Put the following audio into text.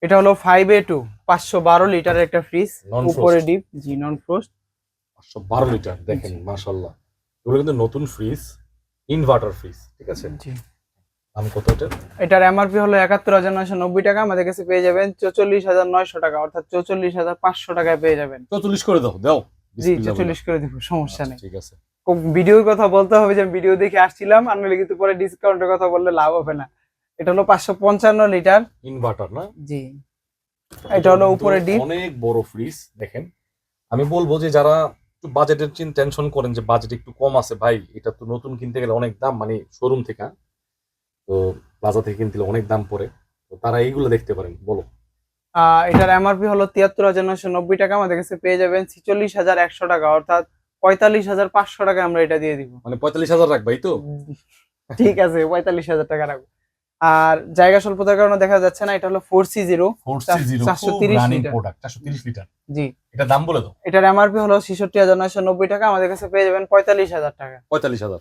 এটা হলো 5A2 512 লিটারের একটা ফ্রিজ, উপরে ডিপ, জি নন ফ্রোস্ট। 512 লিটার দেখেন মাশাআল্লাহ, এগুলো কিন্তু নতুন ফ্রিজ, ইনভার্টার ফ্রিজ, ঠিক আছে। জি, দাম কত এটা? এটার এমআরপি হলো ৭১,৯৯০ টাকা, আমাদের কাছে পেয়ে যাবেন ৪৪,৯০০ টাকা, অর্থাৎ ৪৪,৫০০ টাকায় পেয়ে যাবেন। 44 করে দাও দাও। জি ৪৪ করে দিব, সমস্যা নেই। ঠিক আছে। ভিডিওর কথা বলতে হবে যে ভিডিও দেখে আসছিলাম, আর নইলে কিন্তু পরে ডিসকাউন্টের কথা বললে লাভ হবে না। এটা হলো ৫৫৫ লিটার ইনভার্টার না? জি, এটা হলো উপরে ডিপ, অনেক বড় ফ্রিজ। দেখেন, আমি বলবো যে যারা একটু বাজেটের টেনশন করেন যে বাজেট একটু কম আছে, ভাই এটা তো নতুন কিনতে গেলে অনেক দাম, মানে শোরুম থেকে, তো প্লাজা থেকে কিনতে গেলে অনেক দাম পড়ে, তো তারা এইগুলো দেখতে পারেন। বলো। এটার এমআরপি হলো ৭৩,৯৯০ টাকা, আমাদের কাছে পেয়ে যাবেন ৪৬,১০০ টাকা, অর্থাৎ ৪৫,৫০০ টাকা আমরা এটা দিয়ে দিব। মানে 45,000 রাখবাই তো? ঠিক আছে, ৪৫,০০০ টাকা রাখবো। আর জায়গা স্বল্পতার কারণে দেখা যাচ্ছে না। এটা হলো 4C0 430 লিটার প্রোডাক্ট, 430 লিটার। জি, এটা দাম বলে দাও। এটার এমআরপি হলো ৬৬,৯৯০ টাকা, আমাদের কাছে পেয়ে যাবেন ৪৫,০০০ টাকা। 45,000।